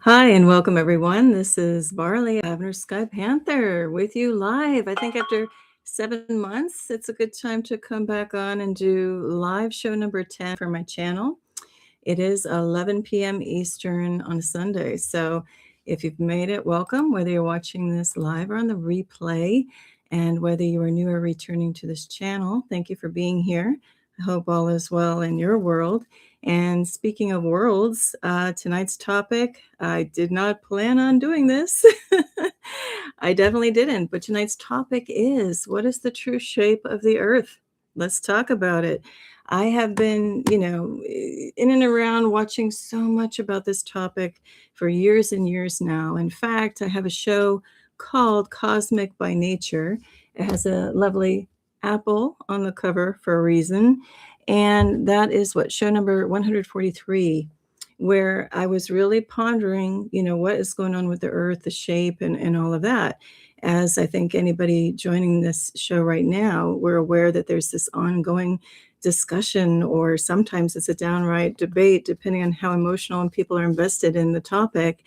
Hi and welcome everyone. This is Varleigh, Lavender Sky Panther with you live. I think after 7 months, it's a good time to come back on and do live show number 10 for my channel. It is 11 p.m. Eastern on a Sunday. So if you've made it, welcome, whether you're watching this live or on the replay, and whether you are new or returning to this channel, thank you for being here. I hope all is well in your world. And speaking of worlds, tonight's topic, I did not plan on doing this. I definitely didn't. But tonight's topic is, what is the true shape of the Earth? Let's talk about it. I have been, in and around watching so much about this topic for years and years now. In fact, I have a show called Cosmic by Nature. It has a lovely apple on the cover for a reason. And that is what show number 143, where I was really pondering, what is going on with the earth, the shape, and all of that. As I think anybody joining this show right now, we're aware that there's this ongoing discussion, or sometimes it's a downright debate, depending on how emotional and people are invested in the topic.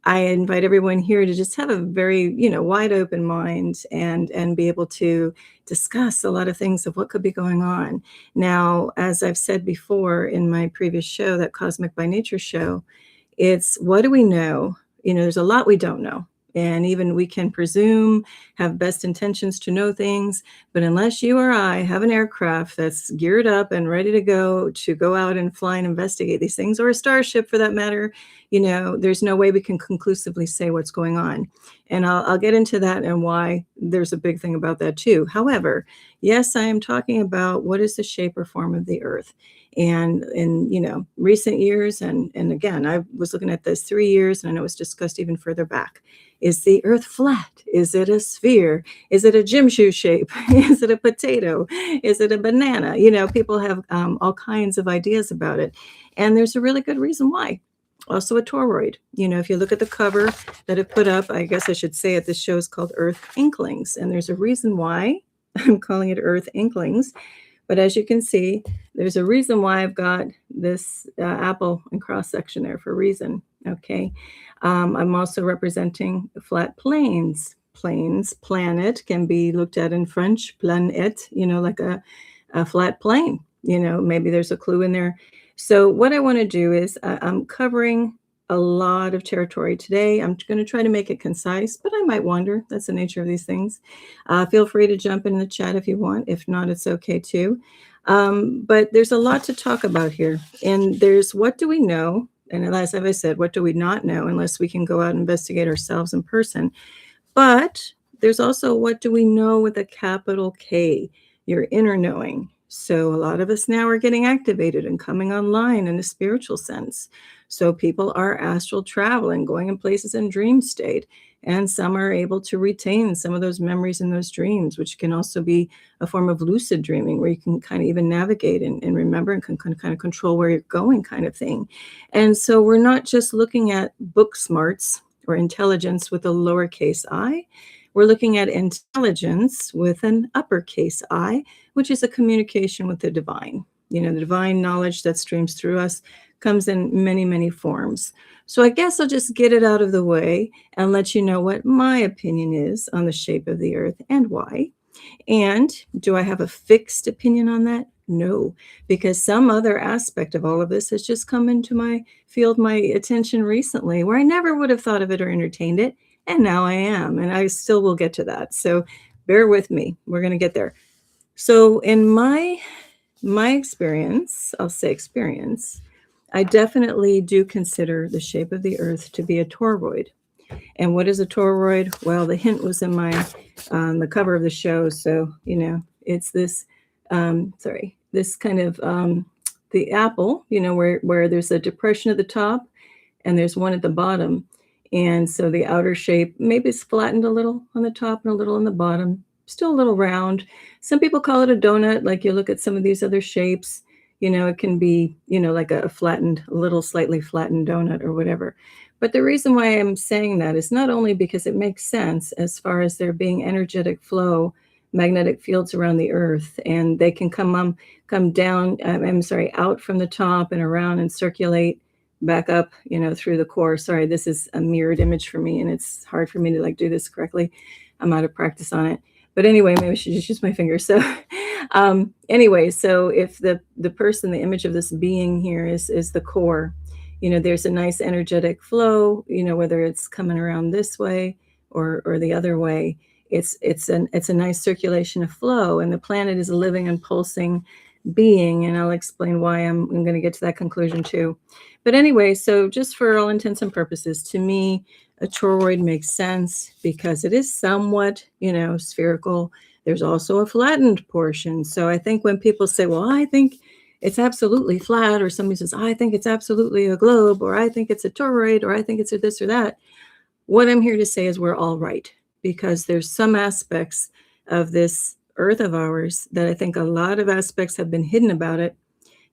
I invite everyone here to just have a very, wide open mind and be able to discuss a lot of things of what could be going on. Now, as I've said before in my previous show, that Cosmic by Nature show, it's what do we know? There's a lot we don't know. And even we can presume, have best intentions to know things, but unless you or I have an aircraft that's geared up and ready to go out and fly and investigate these things, or a starship for that matter, there's no way we can conclusively say what's going on. And I'll get into that and why there's a big thing about that too. However, yes, I am talking about what is the shape or form of the Earth. And in recent years, and again, I was looking at this 3 years, and I know it was discussed even further back. Is the Earth flat? Is it a sphere? Is it a gym shoe shape? Is it a potato? Is it a banana? People have all kinds of ideas about it. And there's a really good reason why. Also a toroid. If you look at the cover that I put up, I guess I should say it, this show is called Earth Inklings. And there's a reason why I'm calling it Earth Inklings. But as you can see, there's a reason why I've got this apple and cross section there for a reason. Okay. I'm also representing flat plains. Planet can be looked at in French, planète, like a flat plane. Maybe there's a clue in there. So what I want to do is I'm covering a lot of territory today. I'm going to try to make it concise, but I might wander. That's the nature of these things. Feel free to jump in the chat if you want. If not, it's okay too. But there's a lot to talk about here. And there's what do we know? And as I said, what do we not know unless we can go out and investigate ourselves in person? But there's also what do we know with a capital K, your inner knowing. So a lot of us now are getting activated and coming online in a spiritual sense. So people are astral traveling, going in places in dream state. And some are able to retain some of those memories in those dreams, which can also be a form of lucid dreaming, where you can kind of even navigate and remember and can kind of control where you're going, kind of thing. And so we're not just looking at book smarts or intelligence with a lowercase I. We're looking at intelligence with an uppercase I, which is a communication with the divine. The divine knowledge that streams through us comes in many, many forms. So I guess I'll just get it out of the way and let you know what my opinion is on the shape of the Earth and why. And do I have a fixed opinion on that? No, because some other aspect of all of this has just come into my field, my attention recently, where I never would have thought of it or entertained it. And now I am, and I still will get to that. So bear with me. We're going to get there. So in my experience, I'll say experience, I definitely do consider the shape of the Earth to be a toroid. And what is a toroid? Well, the hint was in the cover of the show. So, it's this, this kind of the apple, where there's a depression at the top and there's one at the bottom. And so the outer shape maybe is flattened a little on the top and a little on the bottom, still a little round. Some people call it a donut. Like you look at some of these other shapes, it can be, like a flattened, little slightly flattened donut or whatever. But the reason why I'm saying that is not only because it makes sense as far as there being energetic flow, magnetic fields around the Earth, and they can come down, out from the top and around and circulate back up, through the core. Sorry, this is a mirrored image for me, and it's hard for me to like do this correctly. I'm out of practice on it. But anyway, maybe I should just use my fingers. So anyway, so if the person, the image of this being here is the core, there's a nice energetic flow, whether it's coming around this way or the other way. It's a nice circulation of flow, and the planet is a living and pulsing being, and I'll explain why I'm going to get to that conclusion too. But anyway, so just for all intents and purposes, to me, a toroid makes sense because it is somewhat, spherical. There's also a flattened portion. So I think when people say, well, I think it's absolutely flat, or somebody says, I think it's absolutely a globe, or I think it's a toroid, or I think it's a this or that, what I'm here to say is we're all right, because there's some aspects of this Earth of ours that I think a lot of aspects have been hidden about it.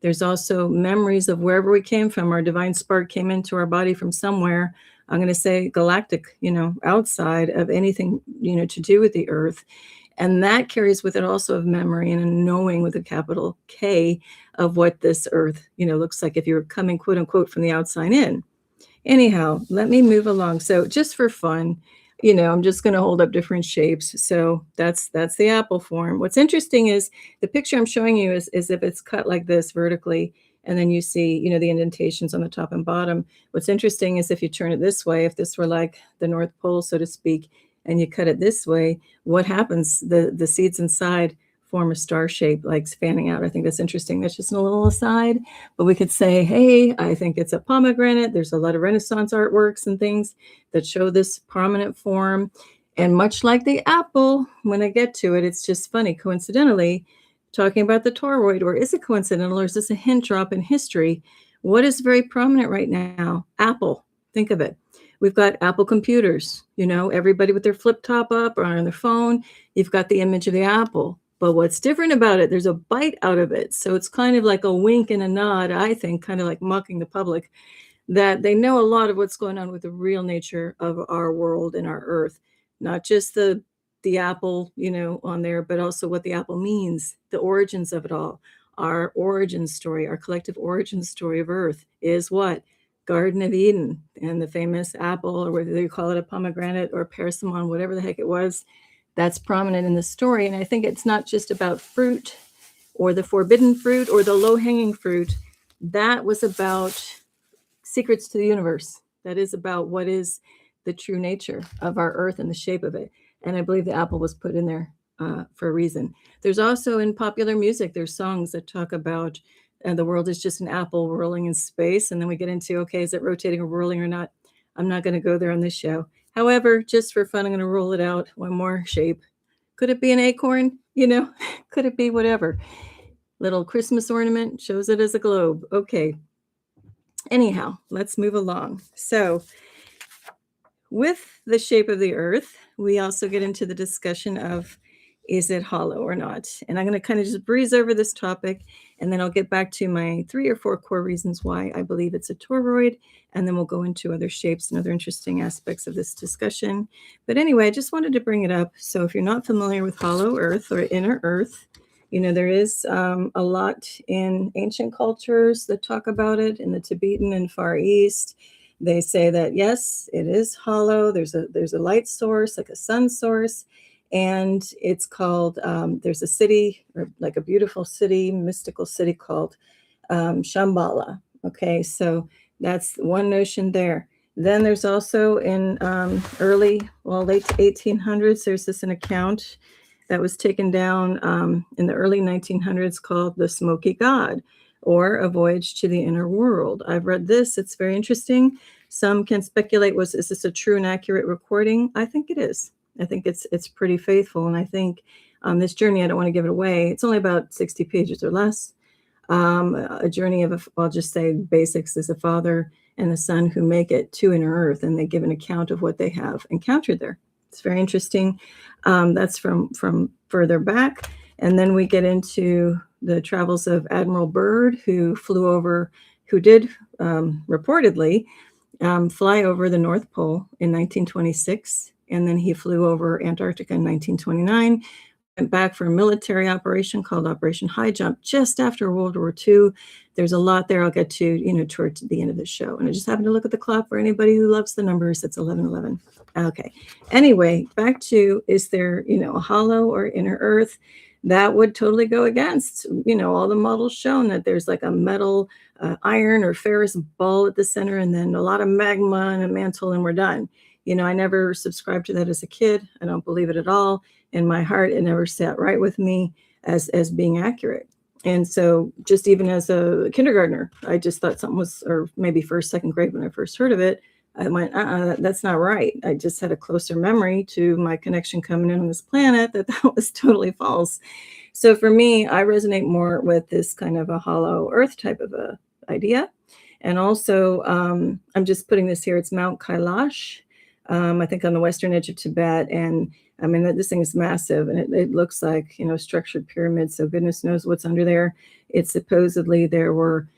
There's also memories of wherever we came from. Our divine spark came into our body from somewhere. I'm going to say galactic, outside of anything, to do with the Earth. And that carries with it also of memory and a knowing with a capital K of what this Earth, looks like if you're coming, quote unquote, from the outside in. Anyhow, let me move along. So just for fun, I'm just going to hold up different shapes. So that's the apple form. What's interesting is the picture I'm showing you is if it's cut like this vertically, and then you see, the indentations on the top and bottom. What's interesting is if you turn it this way, if this were like the North Pole, so to speak, and you cut it this way, what happens? The seeds inside form a star shape, like fanning out. I think that's interesting. That's just a little aside, but we could say, hey, I think it's a pomegranate. There's a lot of Renaissance artworks and things that show this prominent form. And much like the apple, when I get to it, it's just funny, coincidentally, talking about the toroid, or is it coincidental, or is this a hint drop in history? What is very prominent right now? Apple. Think of it. We've got Apple computers, everybody with their flip top up or on their phone. You've got the image of the apple. But what's different about it, there's a bite out of it. So it's kind of like a wink and a nod, I think, kind of like mocking the public, that they know a lot of what's going on with the real nature of our world and our Earth. Not just the apple, on there, but also what the apple means, the origins of it all. Our origin story, our collective origin story of Earth is what? Garden of Eden, and the famous apple, or whether you call it a pomegranate or persimmon, whatever the heck it was, that's prominent in the story. And I think it's not just about fruit or the forbidden fruit or the low-hanging fruit. That was about secrets to the universe. That is about what is the true nature of our Earth and the shape of it. And I believe the apple was put in there for a reason. There's also in popular music, there's songs that talk about the world is just an apple rolling in space. And then we get into, okay, is it rotating or whirling or not? I'm not going to go there on this show. However, just for fun, I'm going to roll it out. One more shape. Could it be an acorn? Could it be whatever? Little Christmas ornament shows it as a globe. Okay. Anyhow, let's move along. So with the shape of the Earth, we also get into the discussion of, is it hollow or not? And I'm going to kind of just breeze over this topic, and then I'll get back to my 3 or 4 core reasons why I believe it's a toroid, and then we'll go into other shapes and other interesting aspects of this discussion. But anyway, I just wanted to bring it up. So if you're not familiar with hollow Earth or inner Earth, there is a lot in ancient cultures that talk about it. In the Tibetan and Far East, they say that, yes, it is hollow. There's a light source, like a sun source. And it's called, there's a city, or like a beautiful city, mystical city called Shambhala. Okay, so that's one notion there. Then there's also in late 1800s, there's an account that was taken down in the early 1900s called the Smoky God, or A Voyage to the Inner World. I've read this. It's very interesting. Some can speculate, is this a true and accurate recording? I think it is. I think it's pretty faithful. And I think this journey, I don't want to give it away. It's only about 60 pages or less. A journey of, I'll just say basics, is a father and a son who make it to inner Earth, and they give an account of what they have encountered there. It's very interesting. That's from further back. And then we get into the travels of Admiral Byrd, who did reportedly fly over the North Pole in 1926. And then he flew over Antarctica in 1929. went back for a military operation called Operation High Jump just after World War II. There's a lot there I'll get to, towards the end of the show. And I just happened to look at the clock for anybody who loves the numbers. It's 11:11. Okay. Anyway, back to, is there, a hollow or inner earth? That would totally go against, all the models shown that there's like a metal, iron or ferrous ball at the center, and then a lot of magma and a mantle, and we're done. I never subscribed to that as a kid. I don't believe it at all. In my heart, it never sat right with me as being accurate. And so just even as a kindergartner, I just thought something was, or maybe first, second grade when I first heard of it, I went, that's not right. I just had a closer memory to my connection coming in on this planet that was totally false. So for me, I resonate more with this kind of a hollow earth type of a idea. And also, I'm just putting this here. It's Mount Kailash, I think on the western edge of Tibet. And I mean, this thing is massive, and it looks like, structured pyramids. So goodness knows what's under there. It's supposedly there were,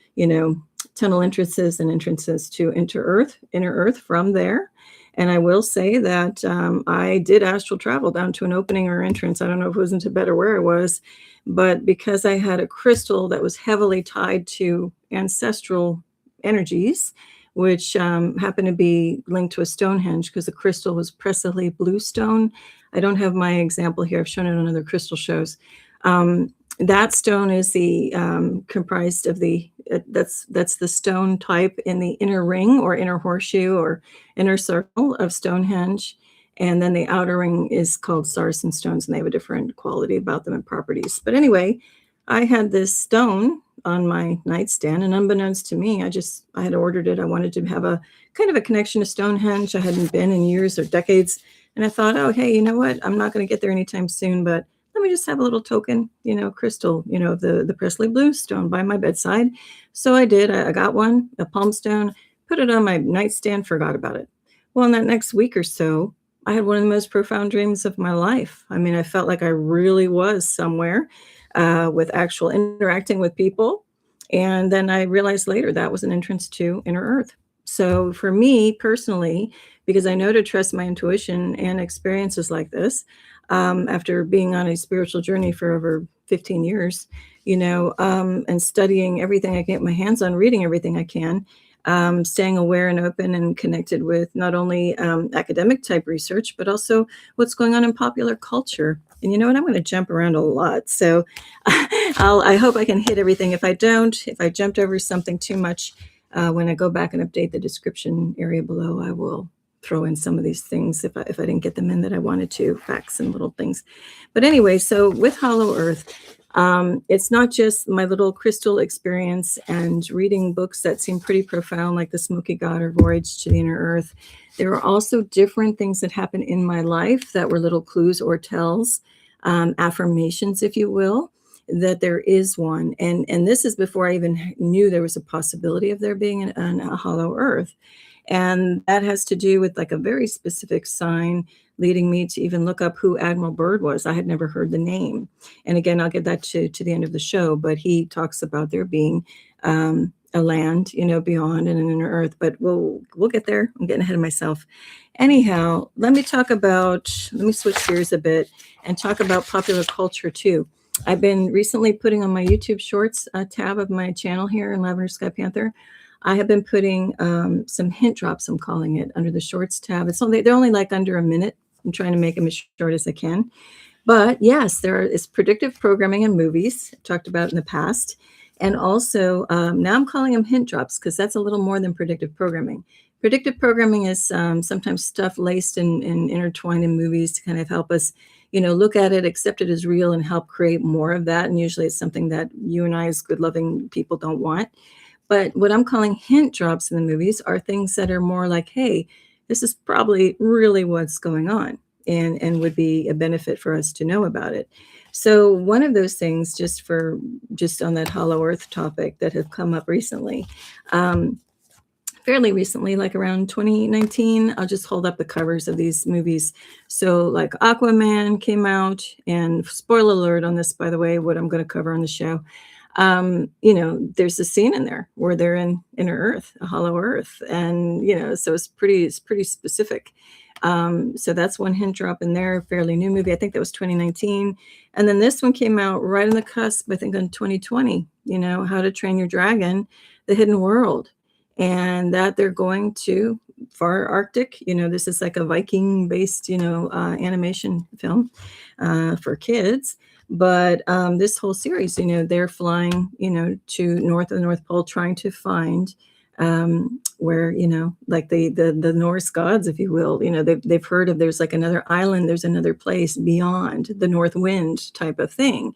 tunnel entrances and entrances to inner earth from there. And I will say that I did astral travel down to an opening or entrance. I don't know if it was in Tibet or where I was, but because I had a crystal that was heavily tied to ancestral energies, which happened to be linked to a Stonehenge because the crystal was Presley blue stone. I don't have my example here. I've shown it on other crystal shows. That stone is the comprised of the that's the stone type in the inner ring or inner horseshoe or inner circle of Stonehenge, and then the outer ring is called sarsen stones, and they have a different quality about them and properties. But anyway, I had this stone on my nightstand, and unbeknownst to me, I had ordered it. I wanted to have a kind of a connection to Stonehenge. I hadn't been in years or decades, and I thought, oh, hey, you know what? I'm not going to get there anytime soon, but let me just have a little token, crystal, of the Presley blue stone by my bedside. So I did. I got one, a palm stone, put it on my nightstand, forgot about it. Well, in that next week or so, I had one of the most profound dreams of my life. I mean, I felt like I really was somewhere with actual interacting with people. And then I realized later that was an entrance to inner earth. So for me personally, because I know to trust my intuition and experiences like this, after being on a spiritual journey for over 15 years, and studying everything I can get my hands on, reading everything I can, staying aware and open and connected with not only academic type research, but also what's going on in popular culture. And you know what? I'm going to jump around a lot. So I hope I can hit everything. If I don't, if I jumped over something too much, when I go back and update the description area below, I will throw in some of these things if I didn't get them in that I wanted to, facts and little things. But anyway, so with Hollow Earth, it's not just my little crystal experience and reading books that seem pretty profound, like the Smoky God or Voyage to the Inner Earth. There are also different things that happen in my life that were little clues or tells, affirmations, if you will, that there is one. And this is before I even knew there was a possibility of there being a Hollow Earth. And that has to do with like a very specific sign leading me to even look up who Admiral Byrd was. I had never heard the name. And again, I'll get that to the end of the show, but he talks about there being a land, beyond and an inner earth, but we'll get there. I'm getting ahead of myself. Anyhow, let me switch gears a bit and talk about popular culture too. I've been recently putting on my YouTube Shorts tab of my channel here in Lavender Sky Panther. I have been putting some hint drops, I'm calling it, under the Shorts tab. They're only like under a minute. I'm trying to make them as short as I can. But yes, there is predictive programming in movies, talked about in the past. And also, now I'm calling them hint drops because that's a little more than predictive programming. Predictive programming is sometimes stuff laced and intertwined in movies to kind of help us, look at it, accept it as real, and help create more of that. And usually it's something that you and I as good, loving people don't want. But what I'm calling hint drops in the movies are things that are more like, hey, this is probably really what's going on and would be a benefit for us to know about it. So one of those things, just on that Hollow Earth topic that have come up recently, fairly recently, like around 2019, I'll just hold up the covers of these movies. So like Aquaman came out, and spoiler alert on this, by the way, what I'm going to cover on the show. There's a scene in there where they're in inner earth, a hollow earth. And, so it's pretty specific. So that's one hint drop in there, fairly new movie. I think that was 2019. And then this one came out right on the cusp, I think, in 2020, How to Train Your Dragon, The Hidden World. And that they're going to far Arctic. This is like a Viking-based, animation film for kids. But this whole series, they're flying, to north of the North Pole, trying to find where, like the Norse gods, if you will, they've heard of, there's like another island, there's another place beyond the North Wind type of thing.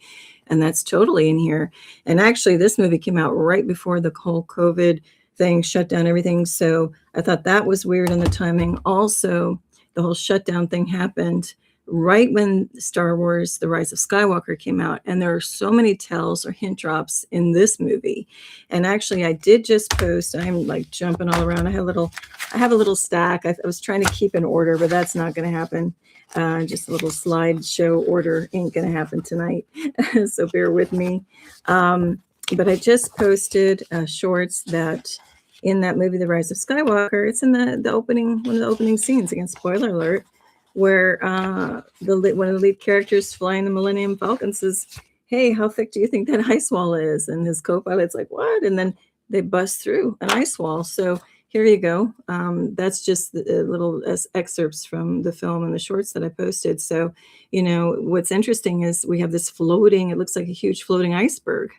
And that's totally in here. And actually, this movie came out right before the whole COVID thing shut down everything. So I thought that was weird in the timing. Also, the whole shutdown thing happened right when Star Wars: The Rise of Skywalker came out. And there are so many tells or hint drops in this movie. And actually, I did just post, I'm like jumping all around. I have a little stack. I was trying to keep in order, but that's not going to happen. Just a little slideshow order ain't going to happen tonight. So bear with me. But I just posted shorts that in that movie, The Rise of Skywalker, it's in the opening, one of the opening scenes, again, spoiler alert, where one of the lead characters flying the Millennium Falcon says, "Hey, how thick do you think that ice wall is?" And his co-pilot's like, "What?" And then they bust through an ice wall. So here you go. That's just the little excerpts from the film and the shorts that I posted. So, what's interesting is we have this floating, it looks like a huge floating iceberg.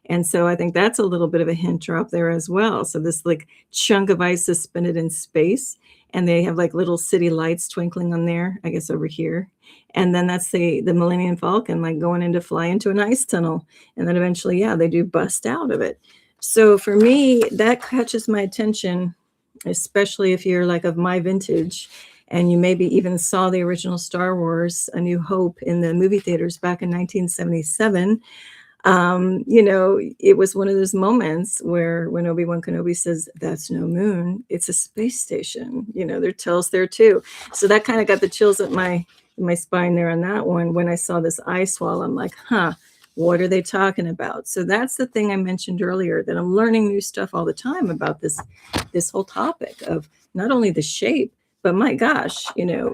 And so I think that's a little bit of a hint drop there as well. So this like chunk of ice suspended in space, and they have like little city lights twinkling on there, I guess over here. And then that's the Millennium Falcon, like going in to fly into an ice tunnel. And then eventually, yeah, they do bust out of it. So for me, that catches my attention, especially if you're like of my vintage and you maybe even saw the original Star Wars: A New Hope in the movie theaters back in 1977. It was one of those moments where when Obi-Wan Kenobi says, "That's no moon, it's a space station." There are tells there too. So that kind of got the chills up my spine there on that one. When I saw this ice wall, I'm like, what are they talking about? So that's the thing I mentioned earlier, that I'm learning new stuff all the time about this whole topic of not only the shape, but my gosh,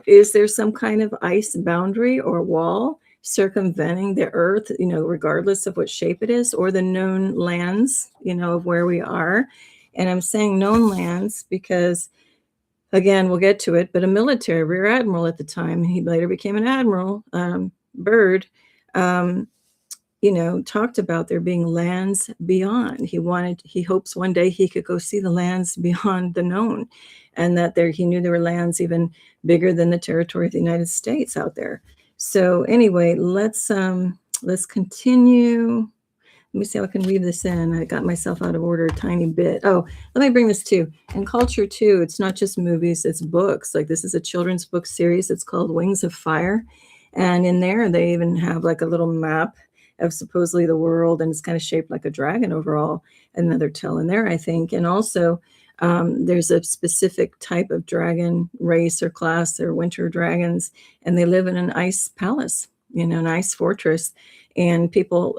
is there some kind of ice boundary or wall circumventing the earth, regardless of what shape it is, or the known lands, of where we are? And I'm saying known lands because, again, we'll get to it, but a military rear admiral at the time, he later became an admiral, Byrd, talked about there being lands beyond. He hopes one day he could go see the lands beyond the known, and that he knew there were lands even bigger than the territory of the United States out there. So anyway, let's continue. Let me see how I can weave this in. I got myself out of order a tiny bit. Oh, let me bring this too. In culture too, it's not just movies, it's books. Like this is a children's book series. It's called Wings of Fire. And in there, they even have like a little map of supposedly the world, and it's kind of shaped like a dragon overall. Another tell in there, I think. And also, there's a specific type of dragon race or class. They're winter dragons, and they live in an ice palace, an ice fortress. And people,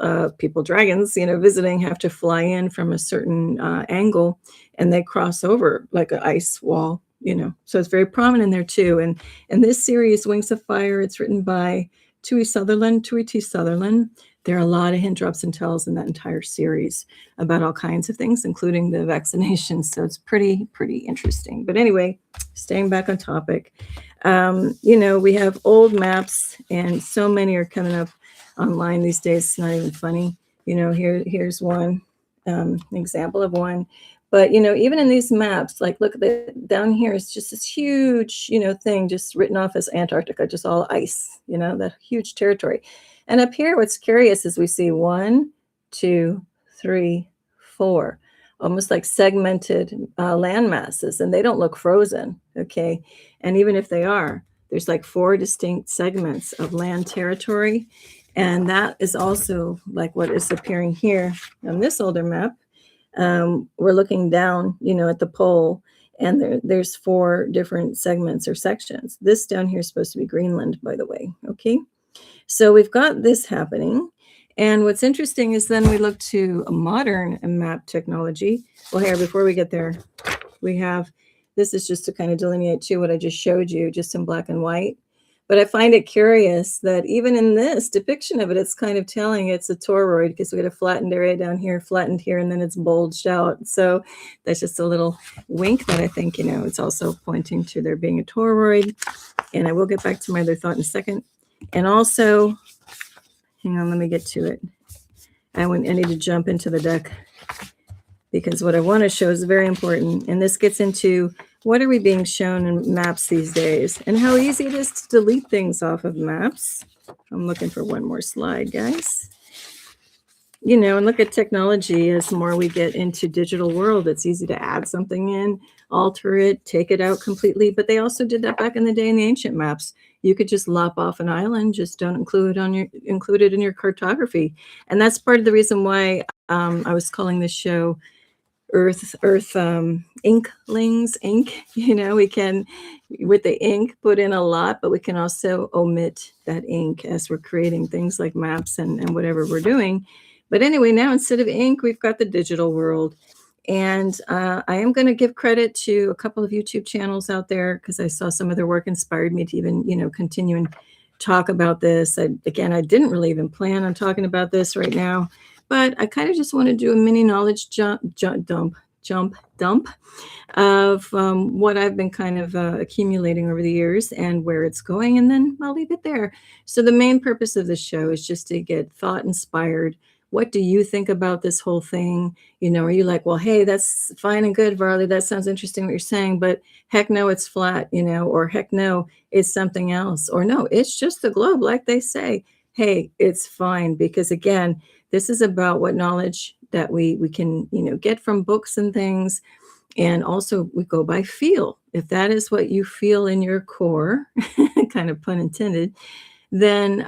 dragons, visiting, have to fly in from a certain angle, and they cross over like an ice wall, So it's very prominent in there too. And this series, Wings of Fire, it's written by Tui T. Sutherland. There are a lot of hint drops and tells in that entire series about all kinds of things, including the vaccinations. So it's pretty interesting. But anyway, staying back on topic, we have old maps, and so many are coming up online these days. It's not even funny. Here's one example of one. But, even in these maps, like look, down here is just this huge, thing just written off as Antarctica, just all ice, that huge territory. And up here, what's curious is we see 1, 2, 3, 4, almost like segmented land masses, and they don't look frozen, okay? And even if they are, there's like 4 distinct segments of land territory. And that is also like what is appearing here on this older map. We're looking down, at the pole, and there's 4 different segments or sections. This down here is supposed to be Greenland, by the way, okay? So we've got this happening. And what's interesting is then we look to a modern map technology. Well, here, before we get there, we have This is just to kind of delineate too what I just showed you, just in black and white. But I find it curious that even in this depiction of it, it's kind of telling it's a toroid because we got a flattened area down here, flattened here, and then it's bulged out. So that's just a little wink that I think, it's also pointing to there being a toroid. And I will get back to my other thought in a second. And also, hang on, let me get to it. I need to jump into the deck because what I want to show is very important. And this gets into what are we being shown in maps these days and how easy it is to delete things off of maps. I'm looking for one more slide, guys. And look at technology. As more we get into digital world, it's easy to add something in, alter it, take it out completely. But they also did that back in the day in the ancient maps. You could just lop off an island, just don't include it in your cartography. And that's part of the reason why I was calling this show Earth Inklings, ink. We can, with the ink, put in a lot, but we can also omit that ink as we're creating things like maps and whatever we're doing. But anyway, now instead of ink, we've got the digital world. And I am going to give credit to a couple of YouTube channels out there because I saw some of their work inspired me to even, continue and talk about this. I didn't really even plan on talking about this right now, but I kind of just want to do a mini knowledge dump of what I've been kind of accumulating over the years and where it's going, and then I'll leave it there. So the main purpose of this show is just to get thought inspired. What do you think about this whole thing? Are you like, well, hey, that's fine and good, Varleigh, that sounds interesting what you're saying, but heck no, it's flat, or heck no, it's something else, or no, it's just the globe like they say. Hey, it's fine, because again, this is about what knowledge that we can, get from books and things. And also we go by feel. If that is what you feel in your core, kind of pun intended, then,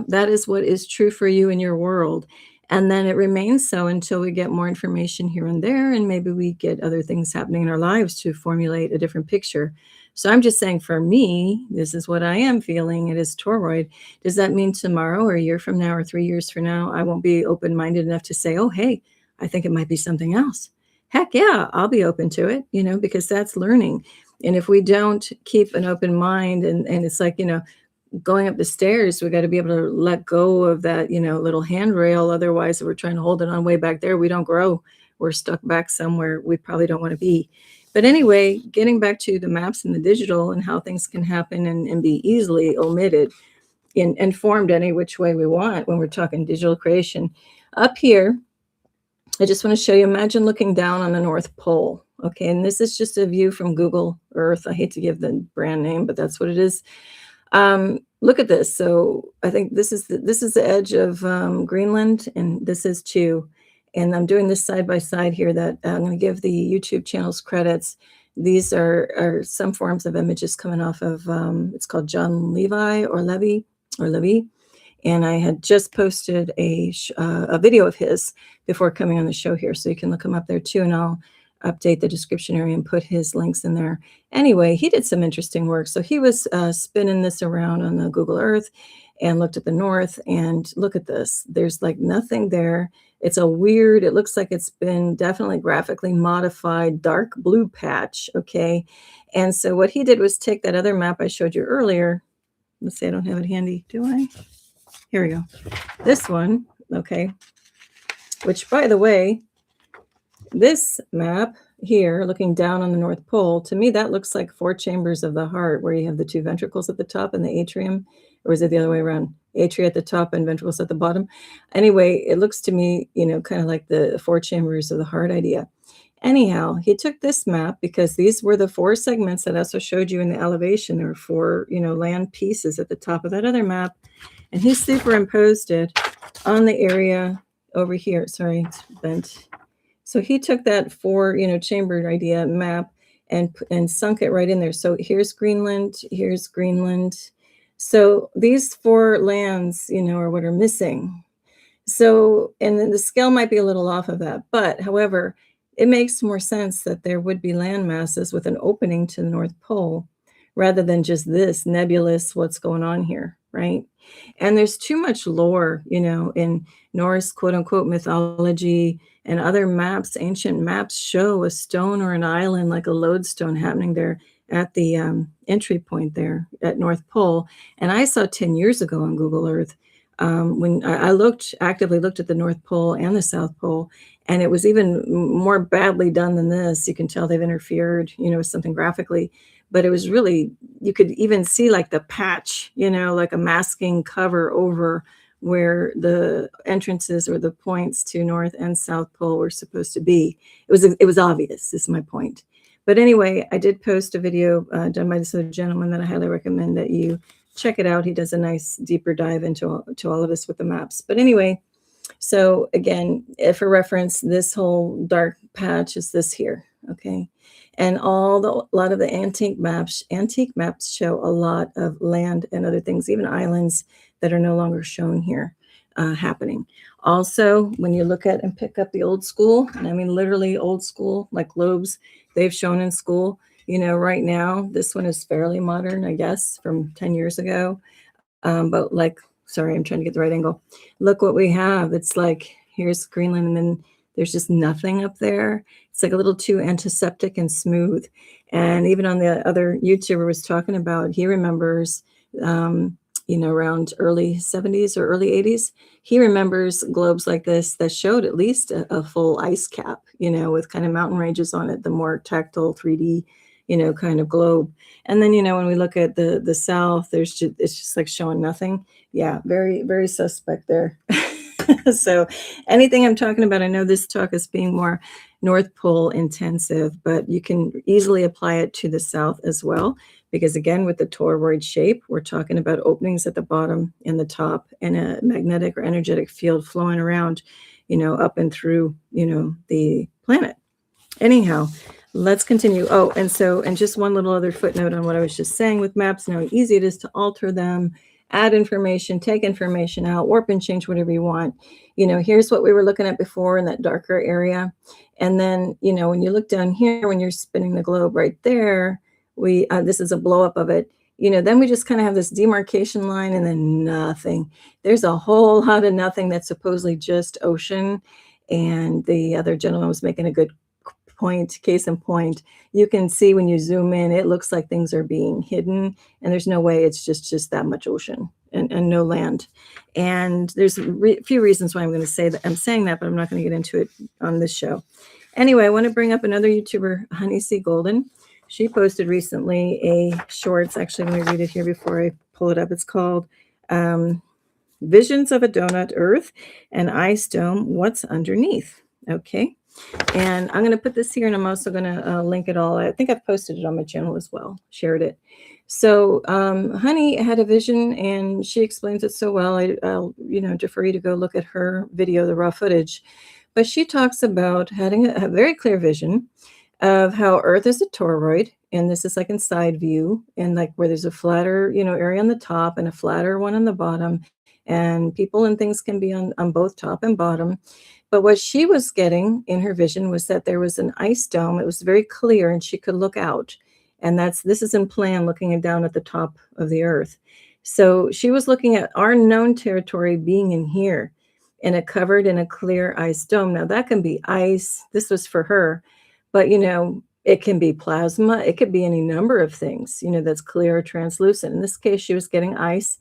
that is what is true for you in your world. And then it remains so until we get more information here and there. And maybe we get other things happening in our lives to formulate a different picture. So I'm just saying, for me, this is what I am feeling. It is toroid. Does that mean tomorrow or a year from now or 3 years from now, I won't be open-minded enough to say, oh, hey, I think it might be something else? Heck yeah, I'll be open to it, because that's learning. And if we don't keep an open mind and it's like, going up the stairs, we got to be able to let go of that, little handrail. Otherwise, if we're trying to hold it on way back there, we don't grow. We're stuck back somewhere we probably don't want to be. But anyway, getting back to the maps and the digital and how things can happen and be easily omitted and formed any which way we want when we're talking digital creation. Up here, I just want to show you, imagine looking down on the North Pole. Okay, and this is just a view from Google Earth. I hate to give the brand name, but that's what it is. Look at this. So I think this is the edge of Greenland, and this is too. And I'm doing this side by side here. That I'm going to give the YouTube channels credits. These are some forms of images coming off of. It's called JonLevi or Levy, and I had just posted a video of his before coming on the show here, so you can look him up there too, and I'll update the description area and put his links in there. Anyway, he did some interesting work. So he was spinning this around on the Google Earth and looked at the north, and look at this. There's like nothing there. It's a weird, it looks like it's been definitely graphically modified dark blue patch. Okay. And so what he did was take that other map I showed you earlier. Let's see, I don't have it handy, do I? Here we go. This one. Okay. Which, by the way, this map here, looking down on the North Pole, to me, that looks like 4 chambers of the heart, where you have the 2 ventricles at the top and the atrium. Or is it the other way around? Atria at the top and ventricles at the bottom. Anyway, it looks to me, kind of like the 4 chambers of the heart idea. Anyhow, he took this map because these were the 4 segments that I also showed you in the elevation. There were 4, land pieces at the top of that other map. And he superimposed it on the area over here. Sorry, it's bent. So he took that 4, chambered idea map and sunk it right in there. So here's Greenland, here's Greenland. So these 4 lands, are what are missing. So, and then the scale might be a little off of that, but however, it makes more sense that there would be land masses with an opening to the North Pole rather than just this nebulous, what's going on here. right? And there's too much lore, in Norse quote unquote mythology and other maps, ancient maps show a stone or an island like a lodestone happening there at the entry point there at North Pole. And I saw 10 years ago on Google Earth when I actively looked at the North Pole and the South Pole, and it was even more badly done than this. You can tell they've interfered, with something graphically, but it was really, you could even see like the patch, like a masking cover over where the entrances or the points to North and South Pole were supposed to be. It was obvious, is my point. But anyway, I did post a video done by this other gentleman that I highly recommend that you check it out. He does a nice deeper dive into all of this with the maps. But anyway, so again, for reference, this whole dark patch is this here, okay? And a lot of the antique maps show a lot of land and other things, even islands that are no longer shown here happening. Also, when you look at and pick up the old school, and I mean literally old school, like globes they've shown in school, right now, this one is fairly modern, I guess, from 10 years ago. But like, sorry, I'm trying to get the right angle. Look what we have. It's like, here's Greenland, and then there's just nothing up there. It's like a little too antiseptic and smooth. And even on the other YouTuber was talking about, he remembers, around early 70s or early 80s, he remembers globes like this that showed at least a full ice cap, with kind of mountain ranges on it, the more tactile 3D, kind of globe. And then, when we look at the South, it's just like showing nothing. Yeah, very, very suspect there. So anything I'm talking about, I know this talk is being more North Pole intensive, but you can easily apply it to the South as well. Because again, with the toroid shape, we're talking about openings at the bottom and the top and a magnetic or energetic field flowing around, up and through, the planet. Anyhow, let's continue. Oh, and just one little other footnote on what I was just saying with maps and how easy it is to alter them, add information, take information out, warp and change whatever you want. Here's what we were looking at before in that darker area. And then, when you look down here, when you're spinning the globe right there, this is a blow up of it. Then we just kind of have this demarcation line and then nothing. There's a whole lot of nothing that's supposedly just ocean. And the other gentleman was making a good point, case in point. You can see when you zoom in, it looks like things are being hidden, and there's no way it's just that much ocean and no land. And there's a few reasons why I'm going to say that. I'm saying that, but I'm not going to get into it on this show. Anyway, I want to bring up another YouTuber, Honey C. Golden. She posted recently a shorts. Actually, let me read it here before I pull it up. It's called Visions of a Donut Earth and Ice Dome, What's Underneath? Okay. And I'm going to put this here, and I'm also going to link it all. I think I've posted it on my channel as well, shared it. So Honey had a vision, and she explains it so well. I'll defer you to go look at her video, the raw footage. But she talks about having a very clear vision of how Earth is a toroid, and this is like in side view, and like where there's a flatter, area on the top and a flatter one on the bottom, and people and things can be on both top and bottom. But what she was getting in her vision was that there was an ice dome. It was very clear, and she could look out. And this is in plan, looking down at the top of the Earth. So she was looking at our known territory being in here, and it covered in a clear ice dome. Now that can be ice. This was for her, but it can be plasma. It could be any number of things, that's clear or translucent. In this case, she was getting ice.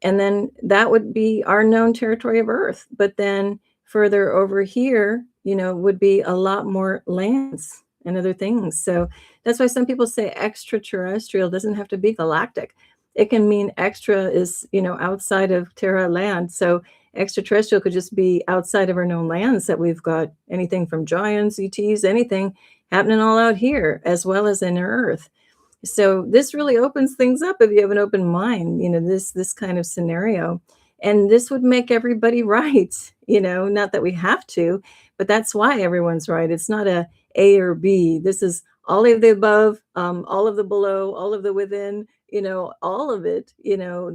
And then that would be our known territory of Earth. But then further over here, would be a lot more lands and other things. So that's why some people say extraterrestrial doesn't have to be galactic. It can mean extra is, outside of Terra land. So extraterrestrial could just be outside of our known lands that we've got, anything from giants, ETs, anything happening all out here, as well as in Earth. So this really opens things up if you have an open mind, this kind of scenario. And this would make everybody right, not that we have to, but that's why everyone's right. It's not a or B. This is all of the above, all of the below, all of the within, all of it,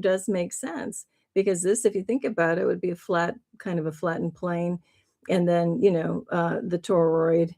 does make sense. Because this, if you think about it, would be kind of a flattened plane. And then, the toroid,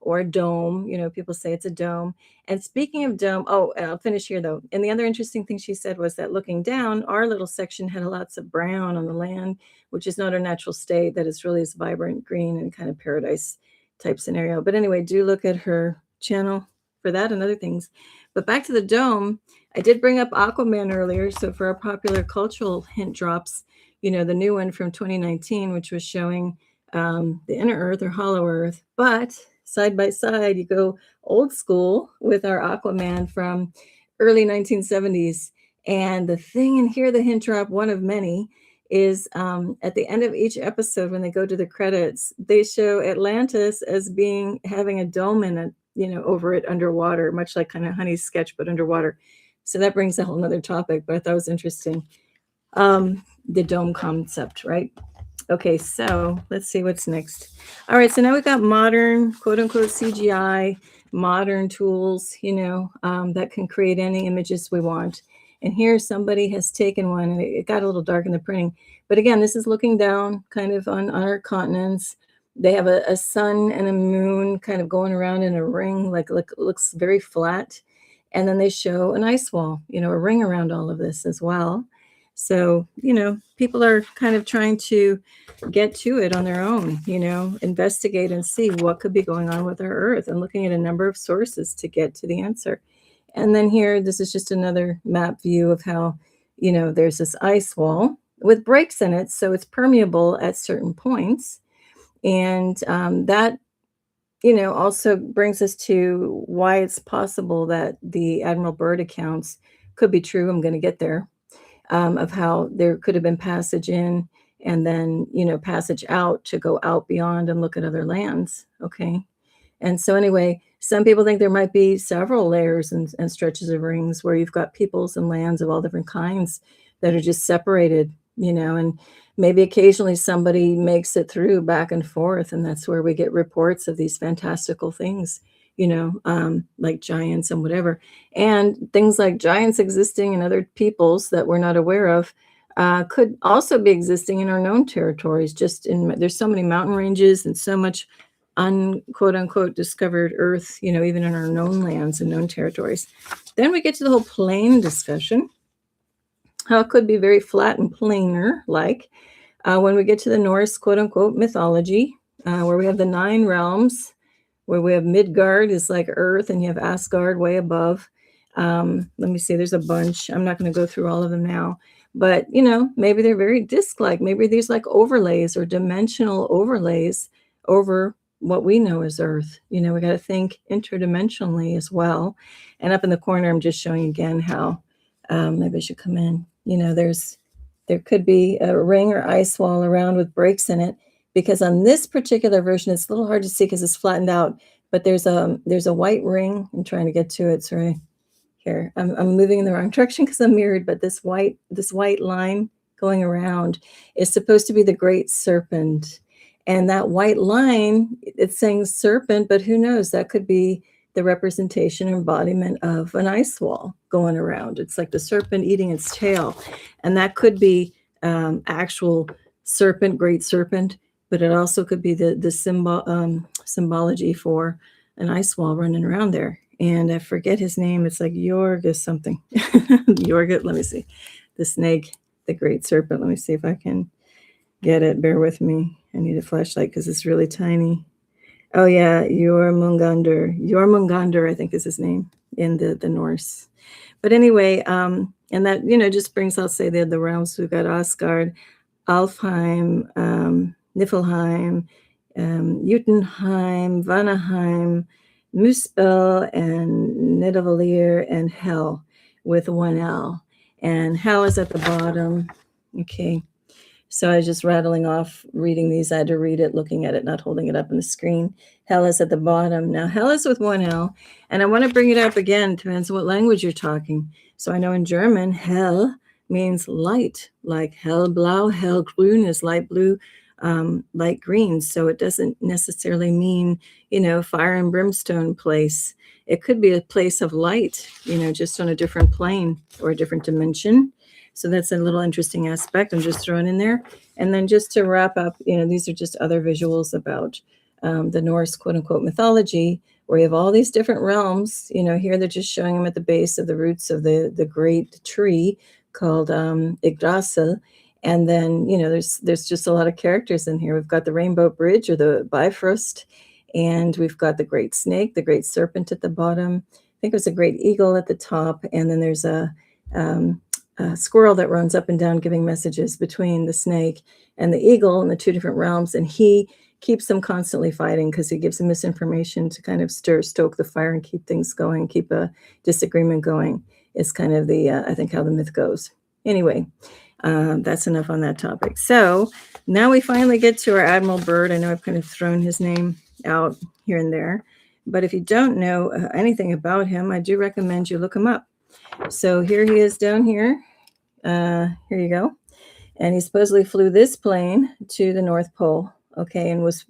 or a dome. You know, people say it's a dome. And speaking of dome, oh, I'll finish here though. And the other interesting thing she said was that looking down, our little section had lots of brown on the land, which is not our natural state, that is really this vibrant green and kind of paradise type scenario. But anyway, do look at her channel for that and other things. But back to the dome, I did bring up Aquaman earlier. So for our popular cultural hint drops, you know, the new one from 2019, which was showing the inner earth or hollow earth. But side by side, you go old school with our Aquaman from early 1970s. And the thing in here, the hint drop, one of many, is at the end of each episode, when they go to the credits, they show Atlantis as having a dome in it, you know, over it underwater, much like kind of Honey's sketch, but underwater. So that brings a whole nother topic, but I thought it was interesting. The dome concept, right? Okay, so let's see what's next. All right, so now we've got modern, quote unquote, CGI, modern tools, you know, that can create any images we want. And here somebody has taken one, and it got a little dark in the printing. But again, this is looking down kind of on our continents. They have a sun and a moon kind of going around in a ring, like looks very flat. And then they show an ice wall, you know, a ring around all of this as well. So, you know, people are kind of trying to get to it on their own, you know, investigate and see what could be going on with our Earth, and looking at a number of sources to get to the answer. And then here, this is just another map view of how, you know, there's this ice wall with breaks in it. So it's permeable at certain points. And that, you know, also brings us to why it's possible that the Admiral Byrd accounts could be true. I'm going to get there. Of how there could have been passage in and then, you know, passage out to go out beyond and look at other lands. Okay. And so anyway, some people think there might be several layers and stretches of rings where you've got peoples and lands of all different kinds that are just separated, you know, and maybe occasionally somebody makes it through back and forth. And that's where we get reports of these fantastical things, you know, like giants and whatever. And things like giants existing in other peoples that we're not aware of could also be existing in our known territories. There's so many mountain ranges and so much quote unquote discovered Earth, you know, even in our known lands and known territories. Then we get to the whole plane discussion, how it could be very flat and planar, like when we get to the Norse quote unquote mythology, where we have the 9 realms, where we have Midgard is like Earth, and you have Asgard way above. Let me see, there's a bunch. I'm not going to go through all of them now, but, you know, maybe they're very disc-like. Maybe there's like overlays or dimensional overlays over what we know as Earth. You know, we got to think interdimensionally as well. And up in the corner, I'm just showing again how, maybe I should come in, you know, there could be a ring or ice wall around with breaks in it, because on this particular version, it's a little hard to see because it's flattened out, but there's a white ring. I'm trying to get to it. Sorry. Here, I'm moving in the wrong direction because I'm mirrored, but this white line going around is supposed to be the great serpent. And that white line, it's saying serpent, but who knows? That could be the representation or embodiment of an ice wall going around. It's like the serpent eating its tail. And that could be actual serpent, great serpent, but it also could be the symbology for an ice wall running around there. And I forget his name. It's like Jorg something. Jorg, let me see. The snake, the great serpent. Let me see if I can get it. Bear with me. I need a flashlight because it's really tiny. Oh yeah, Jormungandr, I think is his name in the Norse. But anyway, and that, you know, just brings, I'll say, the realms. We've got Asgard, Alfheim, Niflheim, Jotunheim, Vanaheim, Muspel, and Nidavellir, and Hell with 1 L. And Hell is at the bottom. Okay. So I was just rattling off, reading these. I had to read it, looking at it, not holding it up on the screen. Hell is at the bottom. Now, Hell is with 1 L. And I want to bring it up again. Depends on what language you're talking. So I know in German, Hell means light, like hellblau. Hellgrün is light blue, light green. So it doesn't necessarily mean, you know, fire and brimstone place. It could be a place of light, you know, just on a different plane or a different dimension. So that's a little interesting aspect I'm just throwing in there. And then just to wrap up, you know, these are just other visuals about the Norse quote unquote mythology, where you have all these different realms. Here they're just showing him at the base of the roots of the great tree called Yggdrasil. And then, there's just a lot of characters in here. We've got the Rainbow Bridge or the Bifrost, and we've got the great snake, the great serpent at the bottom. I think there's a great eagle at the top, and then there's a squirrel that runs up and down giving messages between the snake and the eagle in the two different realms. And he keeps them constantly fighting because he gives them misinformation to kind of stoke the fire and keep things going, keep a disagreement going. Is kind of I think how the myth goes. Anyway, that's enough on that topic. So now we finally get to our Admiral Byrd. I know I've kind of thrown his name out here and there, but if you don't know anything about him, I do recommend you look him up. So here he is down here. Here you go. And he supposedly flew this plane to the North Pole, okay, and was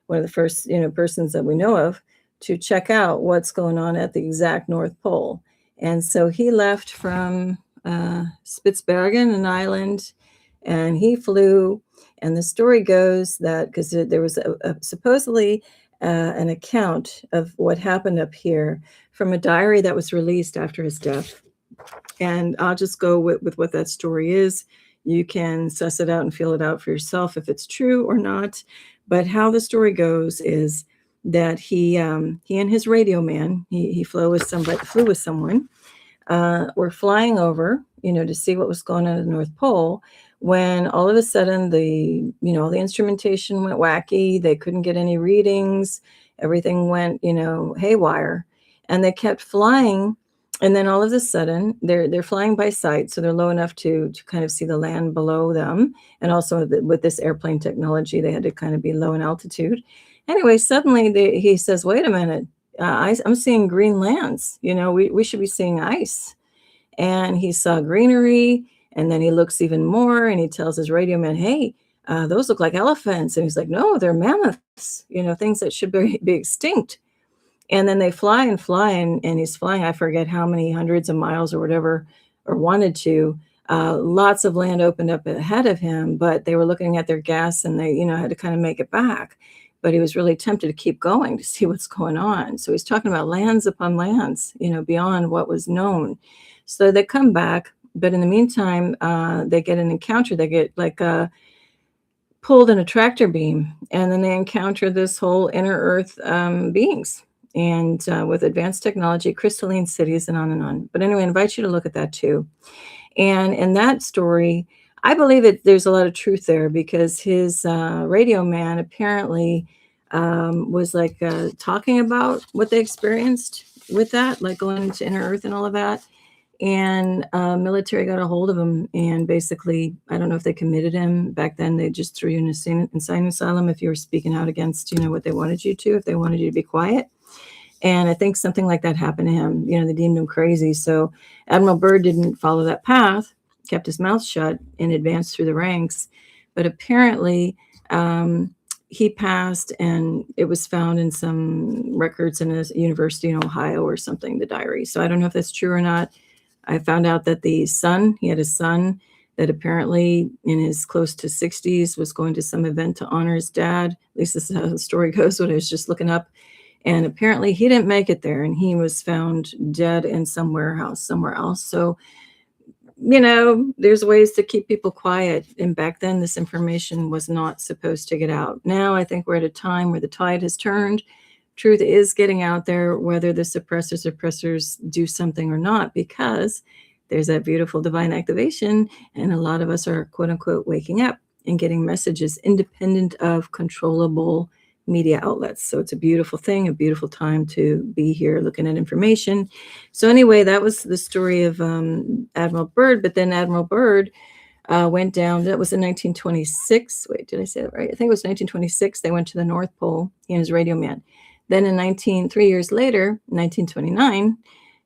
one of the first, persons that we know of to check out what's going on at the exact North Pole. And so he left from Spitsbergen, an island, and he flew. And the story goes that because there was supposedly an account of what happened up here from a diary that was released after his death. And I'll just go with what that story is. You can suss it out and feel it out for yourself if it's true or not. But how the story goes is that he and his radio man, he flew with someone, were flying over, to see what was going on at the North Pole, when all of a sudden the instrumentation went wacky. They couldn't get any readings. Everything went, haywire, and they kept flying. And then all of a sudden they're flying by sight. So they're low enough to kind of see the land below them. And also with this airplane technology, they had to kind of be low in altitude. Anyway, suddenly he says, wait a minute, I'm seeing green lands. We should be seeing ice. And he saw greenery. And then he looks even more and he tells his radio man, hey, those look like elephants. And he's like, no, they're mammoths, things that should be extinct. And then they fly, and he's flying, I forget how many hundreds of miles or whatever, or wanted to. Lots of land opened up ahead of him, but they were looking at their gas and they, had to kind of make it back. But he was really tempted to keep going to see what's going on. So he's talking about lands upon lands, beyond what was known. So they come back, but in the meantime, they get an encounter. They get pulled in a tractor beam, and then they encounter this whole inner Earth beings. And with advanced technology, crystalline cities, and on and on. But anyway, I invite you to look at that too. And in that story, I believe there's a lot of truth there, because his radio man apparently was talking about what they experienced with that, like going into inner Earth and all of that. And military got a hold of him, and basically, I don't know if they committed him. Back then, they just threw you in an insane asylum if you were speaking out against, what they wanted you to, if they wanted you to be quiet. And I think something like that happened to him. They deemed him crazy. So Admiral Byrd didn't follow that path, kept his mouth shut, and advanced through the ranks. But apparently, he passed, and it was found in some records in a university in Ohio or something, the diary. So I don't know if that's true or not. I found out that he had a son that apparently in his close to 60s was going to some event to honor his dad. At least this is how the story goes, what I was just looking up. And apparently he didn't make it there, and he was found dead in some warehouse somewhere else. So, there's ways to keep people quiet. And back then, this information was not supposed to get out. Now, I think we're at a time where the tide has turned. Truth is getting out there, whether the suppressors do something or not, because there's that beautiful divine activation. And a lot of us are, quote unquote, waking up and getting messages independent of controllable media outlets. So it's a beautiful thing, a beautiful time to be here looking at information. So anyway, that was the story of Admiral Byrd. But then Admiral Byrd went down. That was in 1926. Wait, did I say that right? I think it was 1926. They went to the North Pole, he and his radio man. Then in 3 years later, 1929,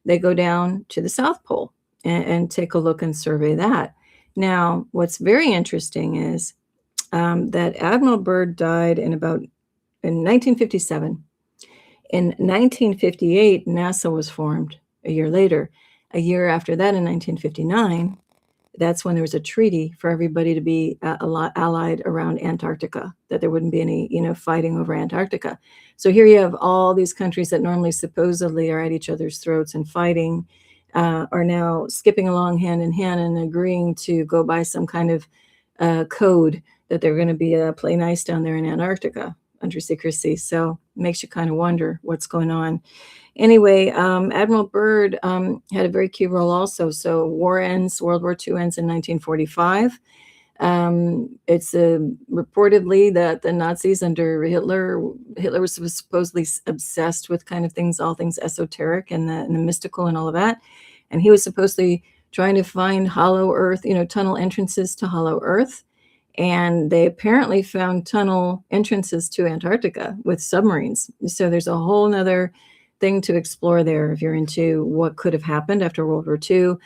they go down to the South Pole and take a look and survey that. Now, what's very interesting is that Admiral Byrd died in 1957. In 1958, NASA was formed a year later. A year after that, in 1959, that's when there was a treaty for everybody to be a lot allied around Antarctica, that there wouldn't be any, fighting over Antarctica. So here you have all these countries that normally supposedly are at each other's throats and fighting, are now skipping along hand in hand and agreeing to go by some kind of code that they're going to be play nice down there in Antarctica under secrecy. So it makes you kind of wonder what's going on. Anyway, Admiral Byrd had a very key role also. So World War II ends in 1945. It's reportedly that the Nazis under Hitler was supposedly obsessed with kind of things, all things esoteric and the mystical and all of that. And he was supposedly trying to find hollow earth, tunnel entrances to hollow earth. And they apparently found tunnel entrances to Antarctica with submarines. So there's a whole nother thing to explore there if you're into what could have happened after World War II.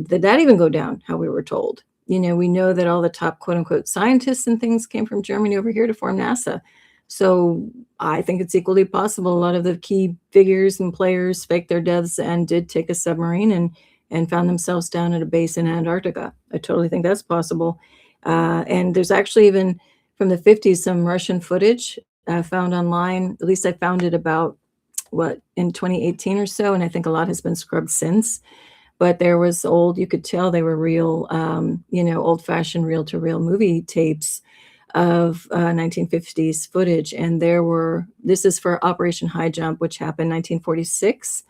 Did that even go down how we were told? We know that all the top quote unquote scientists and things came from Germany over here to form NASA. So I think it's equally possible a lot of the key figures and players faked their deaths and did take a submarine and found themselves down at a base in Antarctica. I totally think that's possible. And there's actually even from the 50s some Russian footage found online. At least I found it about in 2018 or so, and I think a lot has been scrubbed since. But there was you could tell they were real, old-fashioned reel-to-reel movie tapes of 1950s footage. And this is for Operation High Jump, which happened in 1946.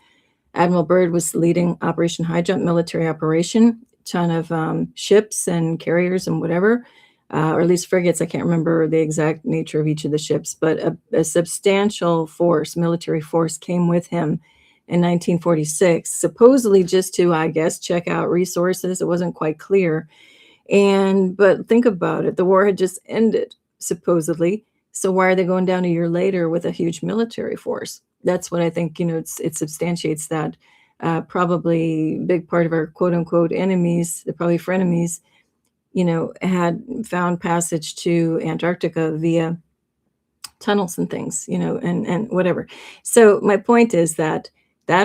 Admiral Byrd was leading Operation High Jump military operation, ton of ships and carriers and whatever, or at least frigates. I can't remember the exact nature of each of the ships, but a substantial military force came with him in 1946, supposedly just to, I guess, check out resources. It wasn't quite clear. But think about it. The war had just ended, supposedly. So why are they going down a year later with a huge military force? That's what I think, it substantiates that. Probably a big part of our quote unquote enemies, they're probably frenemies, had found passage to Antarctica via tunnels and things, and whatever. So my point is that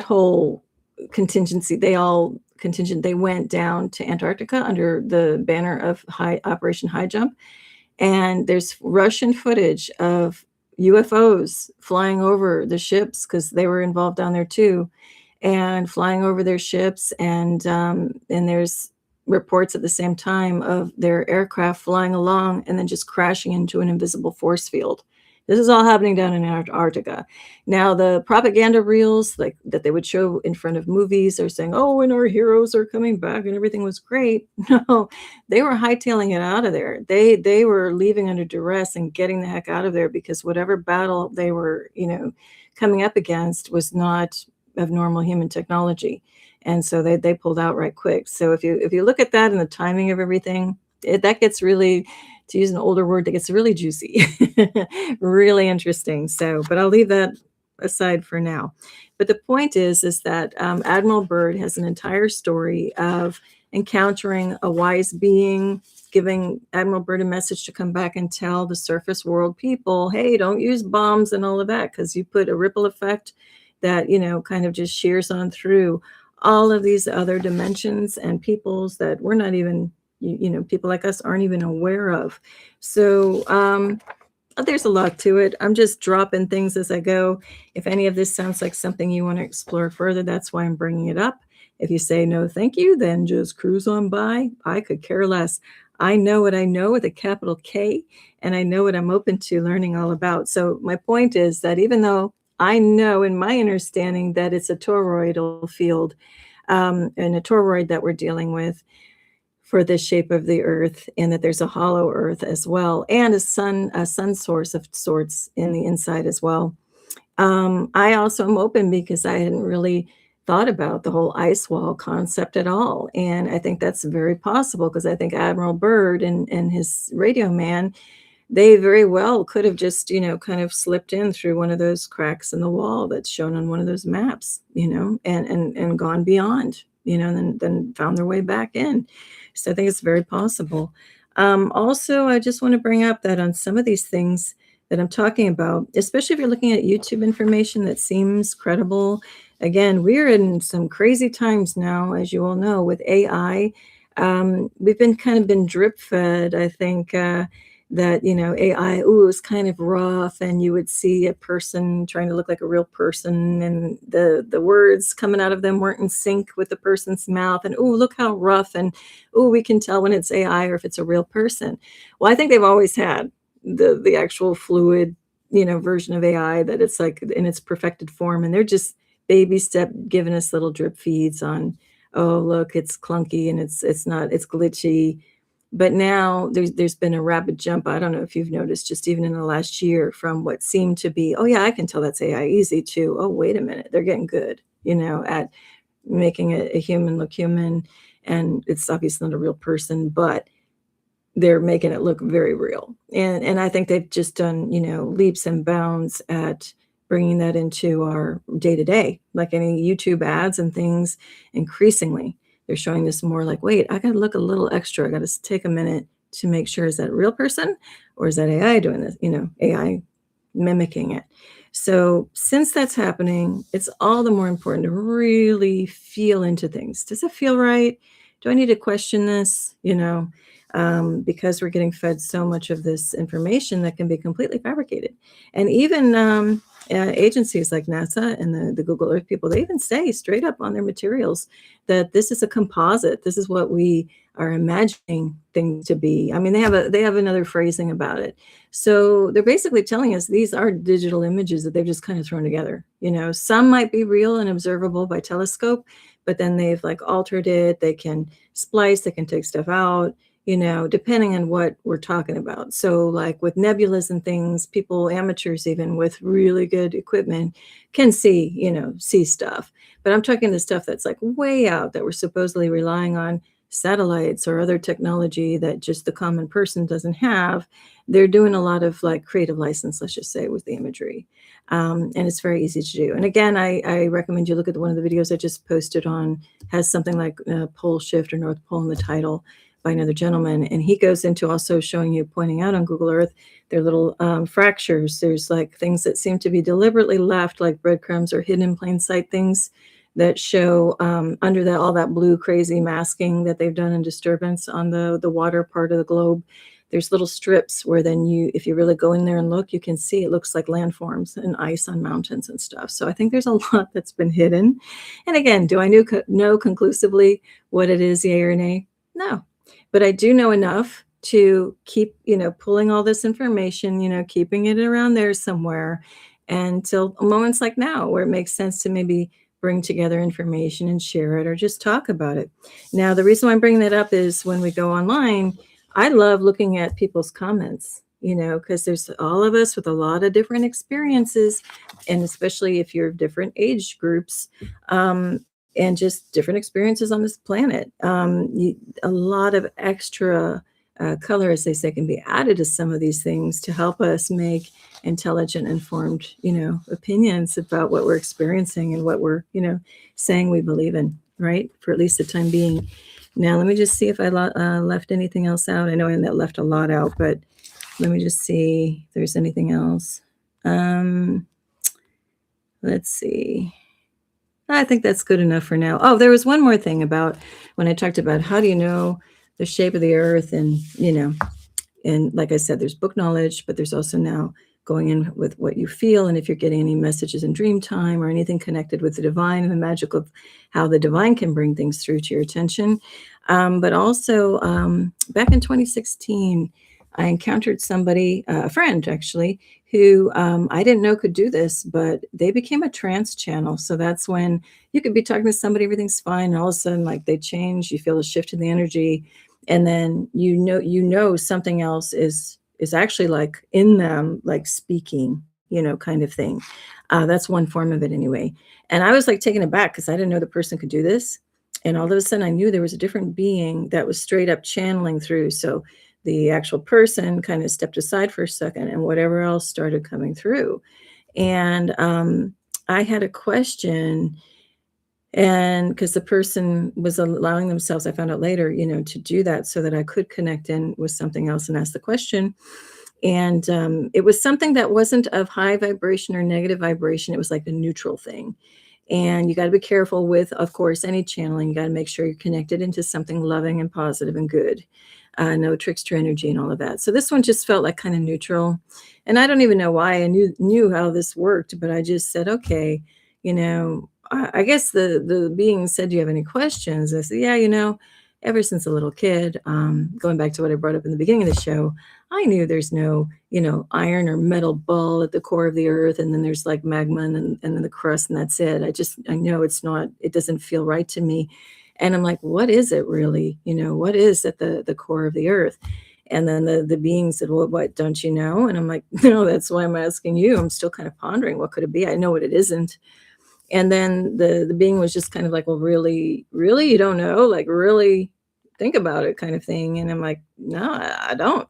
whole contingency, they went down to Antarctica under the banner of Operation High Jump. And there's Russian footage of UFOs flying over the ships because they were involved down there too, and flying over their ships. And there's reports at the same time of their aircraft flying along and then just crashing into an invisible force field. This is all happening down in Antarctica. Now, the propaganda reels that they would show in front of movies are saying, oh, and our heroes are coming back and everything was great. No, they were hightailing it out of there. They were leaving under duress and getting the heck out of there because whatever battle they were, coming up against was not of normal human technology. And so they pulled out right quick. So if you look at that and the timing of everything, that gets really, to use an older word, that gets really juicy, really interesting. So, but I'll leave that aside for now. But the point is that Admiral Byrd has an entire story of encountering a wise being, giving Admiral Byrd a message to come back and tell the surface world people, hey, don't use bombs and all of that, because you put a ripple effect that, kind of just shears on through all of these other dimensions and peoples that we're not even, people like us aren't even aware of. So there's a lot to it. I'm just dropping things as I go. If any of this sounds like something you want to explore further, that's why I'm bringing it up. If you say no, thank you, then just cruise on by. I could care less. I know what I know with a capital K, and I know what I'm open to learning all about. So my point is that even though I know in my understanding that it's a toroidal field and a toroid that we're dealing with for the shape of the earth, and that there's a hollow earth as well, and a sun source of sorts in the inside as well. I also am open because I hadn't really thought about the whole ice wall concept at all. And I think that's very possible because I think Admiral Byrd and his radio man, they very well could have just, kind of slipped in through one of those cracks in the wall that's shown on one of those maps, and gone beyond, and then found their way back in. So I think it's very possible. Also, I just want to bring up that on some of these things that I'm talking about, especially if you're looking at YouTube information that seems credible, again, we're in some crazy times now, as you all know, with AI. we've been kind of been drip fed, I think, that, AI, ooh, is kind of rough, and you would see a person trying to look like a real person, and the words coming out of them weren't in sync with the person's mouth, and ooh, look how rough, and ooh, we can tell when it's AI or if it's a real person. Well, I think they've always had the actual fluid, version of AI, that it's like in its perfected form, and they're just baby step giving us little drip feeds on, oh, look, it's clunky and it's not, it's glitchy. But now there's been a rapid jump. I don't know if you've noticed, just even in the last year, from what seemed to be, oh yeah, I can tell that's AI easy, to, oh, wait a minute, they're getting good, at making a human look human. And it's obviously not a real person, but they're making it look very real. And I think they've just done, leaps and bounds at bringing that into our day to day, like any YouTube ads and things. Increasingly, they're showing this more like, wait, I got to look a little extra. I got to take a minute to make sure, is that a real person or is that AI doing this? AI mimicking it. So since that's happening, it's all the more important to really feel into things. Does it feel right? Do I need to question this? Because we're getting fed so much of this information that can be completely fabricated. And even agencies like NASA and the Google Earth people, they even say straight up on their materials that this is a composite. This is what we are imagining things to be. I mean, they have another phrasing about it. So they're basically telling us these are digital images that they've just kind of thrown together. Some might be real and observable by telescope, but then they've like altered it. They can splice, they can take stuff out, depending on what we're talking about. So like with nebulas and things, people, amateurs, even with really good equipment, can see stuff. But I'm talking the stuff that's like way out, that we're supposedly relying on satellites or other technology that just the common person doesn't have. They're doing a lot of like creative license, let's just say, with the imagery. And it's very easy to do. And again, I recommend you look at one of the videos I just posted on, has something like pole shift or North Pole in the title, by another gentleman. And he goes into also showing you, pointing out on Google Earth, there are little fractures. There's like things that seem to be deliberately left, like breadcrumbs or hidden in plain sight things that show under that, all that blue crazy masking that they've done in disturbance on the water part of the globe. There's little strips where then if you really go in there and look, you can see it looks like landforms and ice on mountains and stuff. So I think there's a lot that's been hidden. And again, do I know conclusively what it is, yay or nay? No. But I do know enough to keep, pulling all this information, keeping it around there somewhere until moments like now, where it makes sense to maybe bring together information and share it or just talk about it. Now, the reason why I'm bringing that up is when we go online, I love looking at people's comments, because there's all of us with a lot of different experiences, and especially if you're different age groups, and just different experiences on this planet. A lot of extra color, as they say, can be added to some of these things to help us make intelligent, informed, opinions about what we're experiencing and what we're, saying we believe in, right? For at least the time being. Now, let me just see if I left anything else out. I know I left a lot out, but let me just see if there's anything else. Let's see. I think that's good enough for now. Oh, there was one more thing about when I talked about how do you know the shape of the earth, and, and like I said, there's book knowledge, but there's also now going in with what you feel. And if you're getting any messages in dream time or anything connected with the divine and the magic of how the divine can bring things through to your attention. But also back in 2016, I encountered somebody, a friend actually, who I didn't know could do this, but they became a trance channel. So that's when you could be talking to somebody, everything's fine, and all of a sudden, like, they change, you feel a shift in the energy, and then something else is actually like in them, like speaking, kind of thing. That's one form of it anyway. And I was like taken aback because I didn't know the person could do this. And all of a sudden I knew there was a different being that was straight up channeling through. So the actual person kind of stepped aside for a second and whatever else started coming through. And I had a question, and because the person was allowing themselves, I found out later, to do that so that I could connect in with something else and ask the question. And it was something that wasn't of high vibration or negative vibration. It was like a neutral thing. And you got to be careful with, of course, any channeling. You got to make sure you're connected into something loving and positive and good. No trickster energy and all of that. So this one just felt like kind of neutral. And I don't even know why I knew how this worked, but I just said, okay, I guess the being said, do you have any questions? I said, yeah, ever since a little kid, going back to what I brought up in the beginning of the show, I knew there's no, iron or metal ball at the core of the earth. And then there's like magma and then the crust, and that's it. I know it doesn't feel right to me. And I'm like, what is it really? What is at the core of the earth? And then the being said, well, what, don't you know? And I'm like, no, that's why I'm asking you. I'm still kind of pondering, what could it be? I know what it isn't. And then the being was just kind of like, well, really, really, you don't know? Like, really think about it, kind of thing. And I'm like, no, I don't.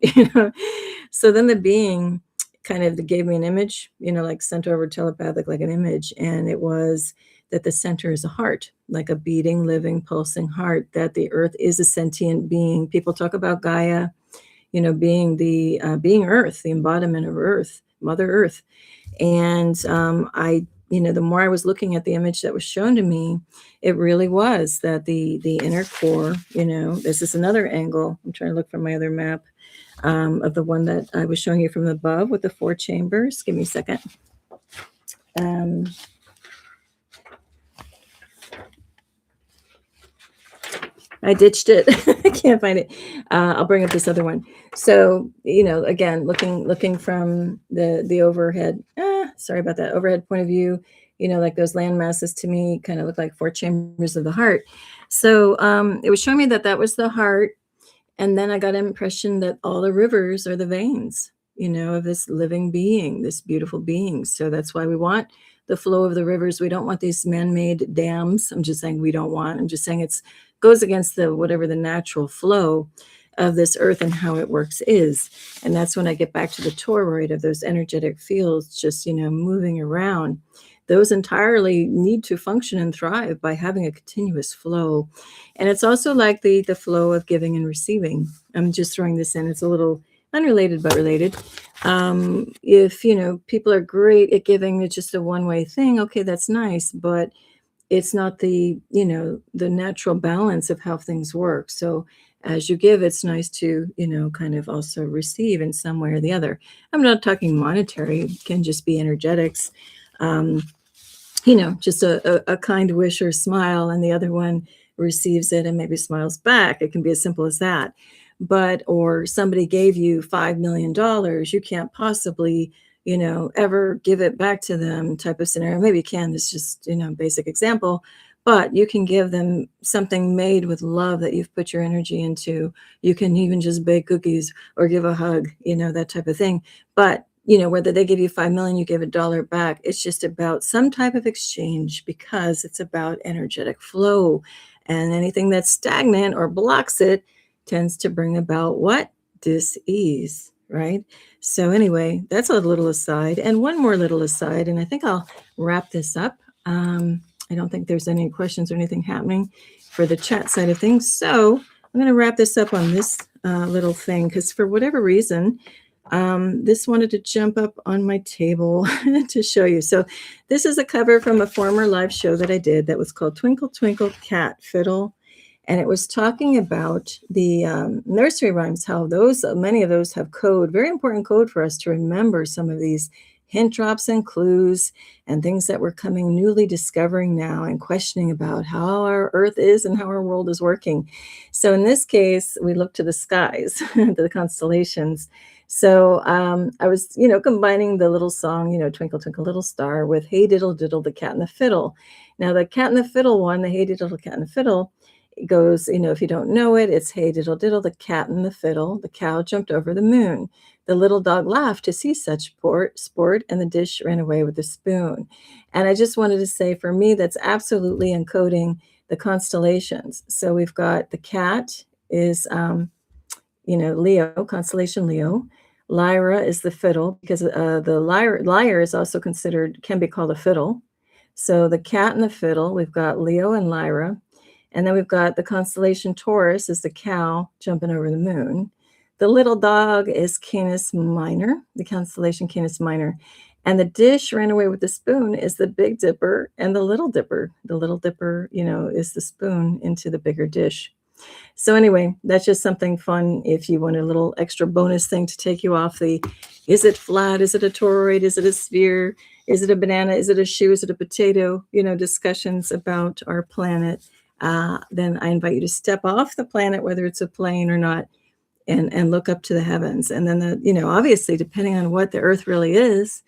So then the being kind of gave me an image, like sent over telepathic, like an image. And it was that the center is a heart, like a beating, living, pulsing heart, that the earth is a sentient being. People talk about Gaia, being being earth, the embodiment of earth, Mother Earth. And the more I was looking at the image that was shown to me, it really was that the inner core, this is another angle. I'm trying to look for my other map of the one that I was showing you from above with the 4 chambers. Give me a second. I ditched it. I can't find it. I'll bring up this other one. So, again, looking from the overhead, sorry about that, overhead point of view, like those land masses to me kind of look like 4 chambers of the heart. So it was showing me that was the heart. And then I got an impression that all the rivers are the veins, of this living being, this beautiful being. So that's why we want the flow of the rivers. We don't want these man-made dams. I'm just saying I'm just saying it's goes against whatever the natural flow of this earth and how it works is. And that's when I get back to the toroid of those energetic fields, just, moving around. Those entirely need to function and thrive by having a continuous flow. And it's also like the flow of giving and receiving. I'm just throwing this in. It's a little unrelated, but related. If, people are great at giving, it's just a one-way thing. Okay, that's nice. But it's not the natural balance of how things work. So as you give, it's nice to, kind of also receive in some way or the other. I'm not talking monetary. It can just be energetics. Just a kind wish or smile, and the other one receives it and maybe smiles back. It can be as simple as that. Or somebody gave you $5 million, you can't possibly ever give it back to them type of scenario. Maybe you can, this is just, basic example, but you can give them something made with love that you've put your energy into. You can even just bake cookies or give a hug, that type of thing. But, whether they give you 5 million, you give $1 back, it's just about some type of exchange, because it's about energetic flow, and anything that's stagnant or blocks it tends to bring about what? Dis-ease, right? So anyway, that's a little aside, and one more little aside, and I think I'll wrap this up. I don't think there's any questions or anything happening for the chat side of things. So I'm going to wrap this up on this little thing, because for whatever reason, this wanted to jump up on my table to show you. So this is a cover from a former live show that I did that was called Twinkle Twinkle Cat Fiddle. And it was talking about the nursery rhymes, how many of those have code, very important code for us to remember some of these hint drops and clues and things that we're newly discovering now and questioning about how our earth is and how our world is working. So in this case, we look to the skies, to the constellations. So I was, combining the little song, Twinkle, Twinkle, Little Star, with Hey Diddle Diddle, the Cat and the Fiddle. Now the Cat and the Fiddle one, the Hey Diddle, the Cat and the Fiddle, goes, if you don't know it, it's hey diddle diddle, the cat and the fiddle, the cow jumped over the moon. The little dog laughed to see such sport, and the dish ran away with the spoon. And I just wanted to say, for me, that's absolutely encoding the constellations. So we've got the cat is, Leo, constellation Leo. Lyra is the fiddle, because the lyre is also can be called a fiddle. So the cat and the fiddle, we've got Leo and Lyra. And then we've got the constellation Taurus is the cow jumping over the moon. The little dog is Canis Minor, the constellation Canis Minor. And the dish ran away with the spoon is the Big Dipper and the Little Dipper. The Little Dipper, is the spoon into the bigger dish. So anyway, that's just something fun if you want a little extra bonus thing to take you off the, is it flat? Is it a toroid? Is it a sphere? Is it a banana? Is it a shoe? Is it a potato? Discussions about our planet. Then I invite you to step off the planet, whether it's a plane or not, and look up to the heavens. And then, obviously, depending on what the Earth really is,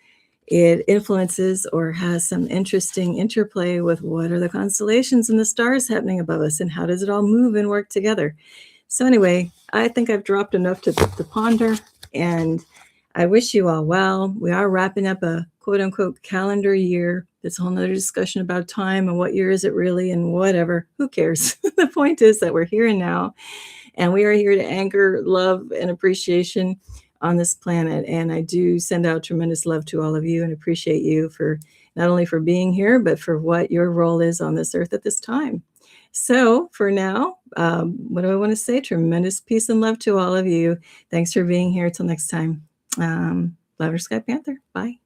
it influences or has some interesting interplay with what are the constellations and the stars happening above us, and how does it all move and work together. So anyway, I think I've dropped enough to ponder, and I wish you all well. We are wrapping up a quote unquote calendar year. That's a whole nother discussion about time and what year is it really and whatever. Who cares? The point is that we're here and now, and we are here to anchor love and appreciation on this planet. And I do send out tremendous love to all of you and appreciate you for not only for being here, but for what your role is on this earth at this time. So for now, what do I want to say? Tremendous peace and love to all of you. Thanks for being here. Till next time. Lavender Sky Panther. Bye.